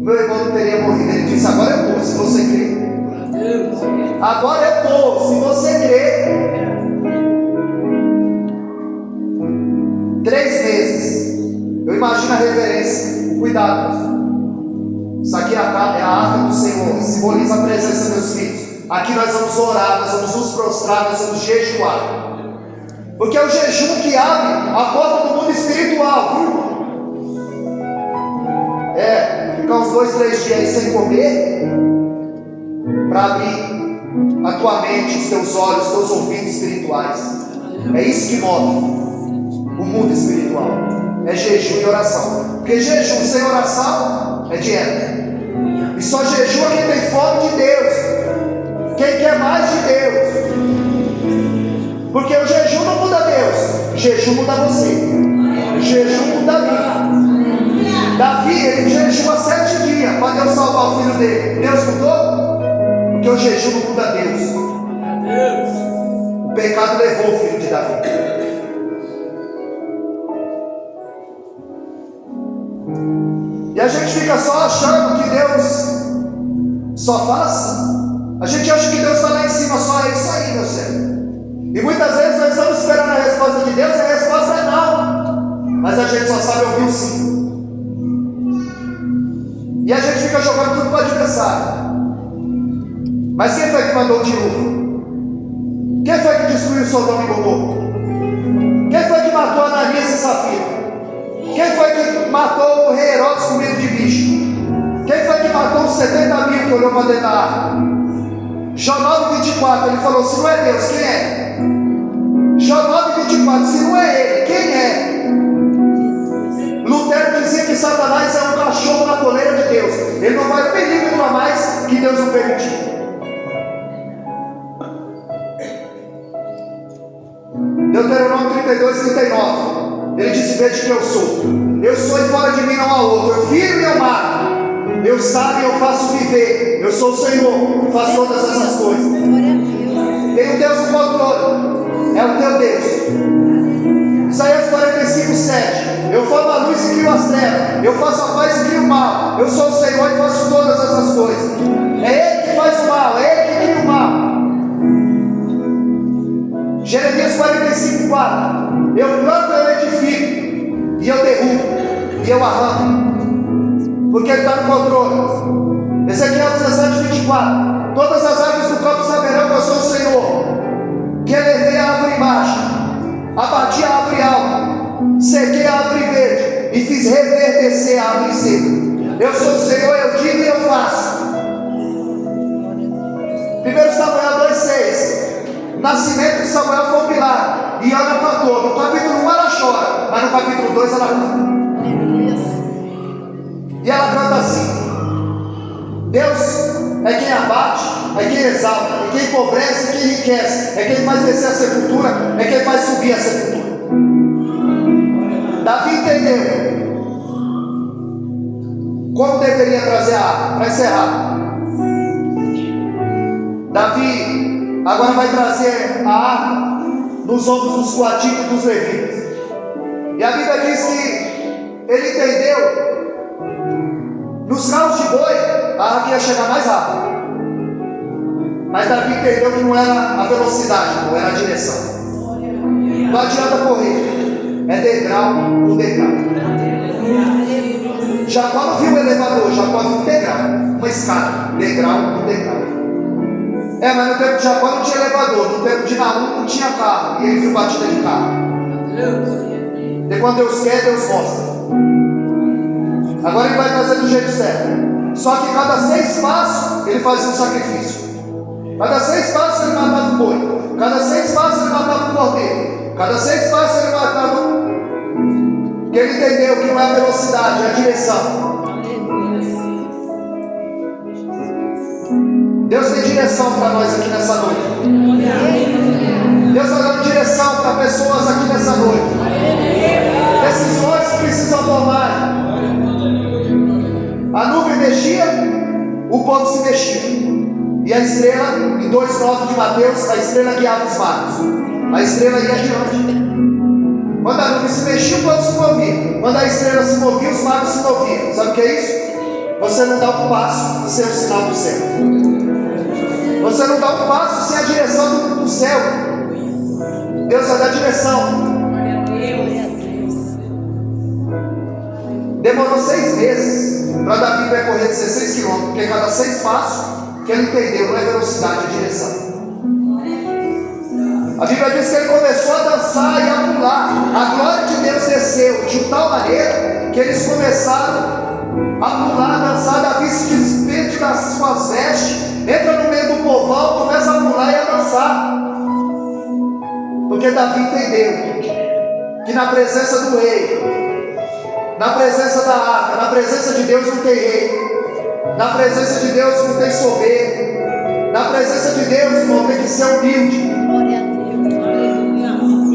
Speaker 2: meu irmão não teria morrido. Ele disse: agora eu estou, se você crer. Agora eu estou, se você crer. 3 meses. Eu imagino a reverência. Cuidado. Isso aqui é a arca do Senhor, simboliza a presença dos meus filhos. Aqui nós vamos orar, nós vamos nos prostrar, nós vamos jejuar. Porque é o jejum que abre a porta do mundo espiritual, viu? Ficar uns 2, 3 dias aí sem comer, para abrir a tua mente, os teus olhos, os teus ouvidos espirituais. É isso que move o mundo espiritual. É jejum e oração. Porque jejum sem oração é dieta. E só jejua quem tem fome de Deus, quem quer mais de Deus. Porque o jejum não muda Deus, jejum muda você, jejum muda mim. Davi, ele jejua 7 dias para Deus salvar o filho dele. Deus mudou? Porque o jejum não muda Deus. O pecado levou o filho de Davi. E a gente fica só achando que Deus só faz. A gente acha que Deus está lá em cima, só é isso aí, meu céu. E muitas vezes nós estamos esperando a resposta de Deus e a resposta é não. Mas a gente só sabe ouvir o sim. E a gente fica jogando tudo para o adversário. Mas quem foi que mandou o dilúvio? Quem foi que destruiu Sodoma e Gomorra? Quem foi que matou Ananias e Safira? Quem foi que matou o rei Herodes com medo de bicho? Quem foi que matou os 70 mil que olhou para dentro da arca? Jó 9:24, ele falou: se não é Deus, quem é? Jó 9:24, se não é ele, quem é? Lutero dizia que Satanás é um cachorro na coleira de Deus. Ele não vai um milímetro a mais que Deus não permitiu. Deuteronômio 32:39, ele disse: veja que eu sou e fora de mim não há outro, eu firme e eu mato, eu sábio e eu faço viver, eu sou o Senhor, faço todas essas coisas. Tem um Deus no controle, é o teu Deus. Isaías 45:7, eu formo a luz e crio as trevas, eu faço a paz e crio o mal, eu sou o Senhor e faço todas essas coisas. É Ele que faz o mal, é Ele que cria o mal. Jeremias 45:4, eu planto, eu edifico, e eu derrubo, e eu arranco, porque Ele está no controle. Ezequiel 17:24, todas as árvores do campo saberão que eu sou o Senhor, que elevei a árvore baixa, abati a árvore alta, sequei a árvore verde, e fiz reverdecer a árvore seca. Eu sou o Senhor, eu digo e eu faço. 1 Samuel 2:6, o nascimento de Samuel foi um milagre, e Ana cantou. No capítulo 1 ela chora, mas no capítulo 2 ela canta. E ela canta assim: Deus é quem abate, é quem exalta, é quem empobrece, é quem enriquece, é quem faz descer a sepultura, é quem faz subir a sepultura. Davi entendeu como deveria trazer a arca. Para encerrar, Davi agora vai trazer a arca nos ombros dos coatitos e dos levitas. E a Bíblia diz que ele entendeu, nos carros de boi a arca ia chegar mais rápido, mas Davi entendeu que não era a velocidade, não era a direção. Não adianta correr, é degrau por degrau. Jacó não viu o elevador, Jacó viu um degrau, uma escada, degrau por degrau. Mas no tempo de Jacó não tinha elevador, no tempo de Naum não tinha carro, e ele viu batida de carro. E quando Deus quer, Deus mostra. Agora ele vai trazer do jeito certo. Só que cada 6 passos ele fazia um sacrifício. Cada 6 passos ele matava um boi, cada 6 passos ele matava um cordeiro, cada 6 passos ele matava. Porque ele entendeu que não é a velocidade, é a direção. Deus tem direção para nós aqui nessa noite. Deus está dando direção para pessoas aqui nessa noite. Decisões que precisam tomar. A nuvem mexia, o povo se mexia. E a estrela, em 2:9 de Mateus, a estrela guiava os magos. A estrela ia adiante. Quando a nuvem se mexia, o povo se movia. Quando a estrela se movia, os magos se moviam. Sabe o que é isso? Você não dá um passo sem o sinal do céu. Você não dá um passo sem a direção do céu. Deus vai dar direção. Demorou 6 meses para Davi percorrer 16 quilômetros, porque cada 6 passos que ele entendeu não é velocidade, é direção. A Bíblia diz que ele começou a dançar e a pular. A glória de Deus desceu de tal maneira que eles começaram a pular, a dançar. Davi se despede das suas vestes, entra no meio do povão, começa a pular e a dançar. Porque Davi entendeu que na presença do rei, na presença da arca, na presença de Deus não tem rei, na presença de Deus não tem soberbo, na presença de Deus, irmão, tem que ser humilde.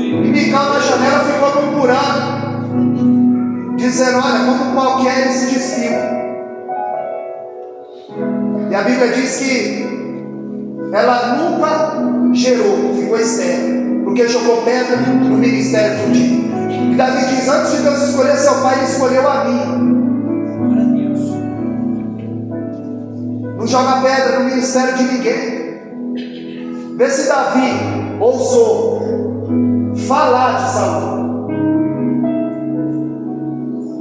Speaker 2: E Mical na janela ficou murmurando, dizendo: olha, como qualquer ele se despiu. E a Bíblia diz que ela nunca gerou, ficou estéril, porque jogou pedra no ministério frutífero. E Davi diz: antes de Deus escolher seu pai, ele escolheu a mim. Não joga pedra no ministério de ninguém. Vê se Davi ousou falar de Saul.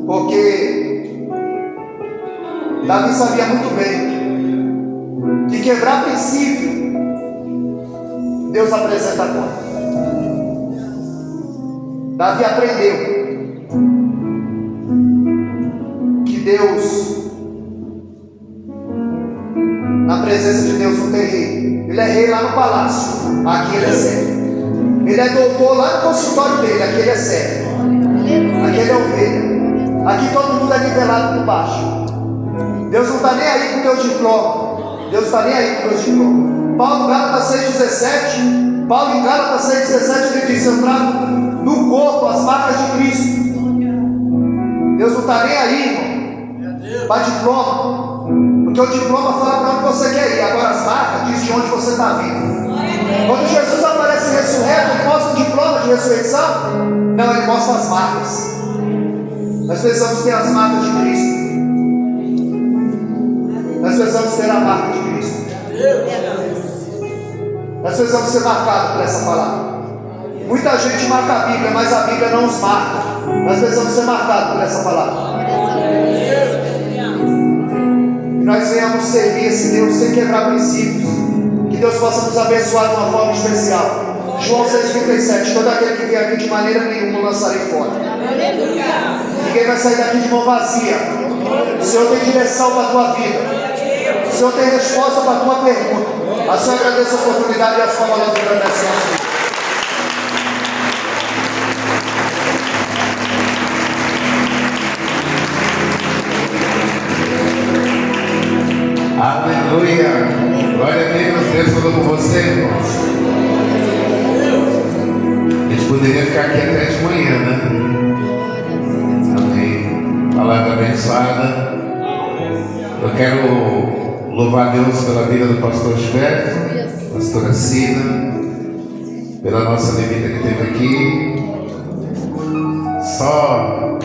Speaker 2: Porque Davi sabia muito bem que quebrar princípio, Deus apresenta a conta. Davi aprendeu que Deus, na presença de Deus não tem rei. Ele é rei lá no palácio, aqui ele é servo. Ele é doutor lá no consultório dele, aqui ele é servo. Aqui ele é ovelha. Aqui todo mundo é nivelado por baixo. Deus não está nem aí com o teu diploma. Deus está nem aí com o teu diploma. Paulo em Gálatas 6,17, Paulo em Gálatas 6,17, ele diz: eu trago no corpo as marcas de Cristo. Deus não está nem aí, irmão, para diploma. Porque o diploma fala para onde você quer ir. Agora as marcas diz de onde você está vindo. Quando Jesus aparece ressurreto, ele mostra o diploma de ressurreição? Não, ele mostra as marcas. Nós precisamos ter as marcas de Cristo. Nós precisamos ter a marca de Cristo. Nós precisamos ser marcados por essa palavra. Muita gente marca a Bíblia, mas a Bíblia não os marca. Nós precisamos ser marcados por essa palavra. Que nós venhamos servir esse Deus sem quebrar princípios. Que Deus possa nos abençoar de uma forma especial. João 6,37: todo aquele que vier aqui de maneira nenhuma lançarei fora. Ninguém vai sair daqui de mão vazia. O Senhor tem direção para a tua vida. O Senhor tem resposta para a tua pergunta. A Senhor agradece a oportunidade e as palavras de agradecimento.
Speaker 3: Aleluia! Glória a Deus, Deus falou com você, irmãos. A gente poderia ficar aqui até de manhã, né? Amém. Palavra abençoada. Eu quero louvar a Deus pela vida do pastor Gilberto, pastora Cida, pela nossa levita que esteve aqui. Só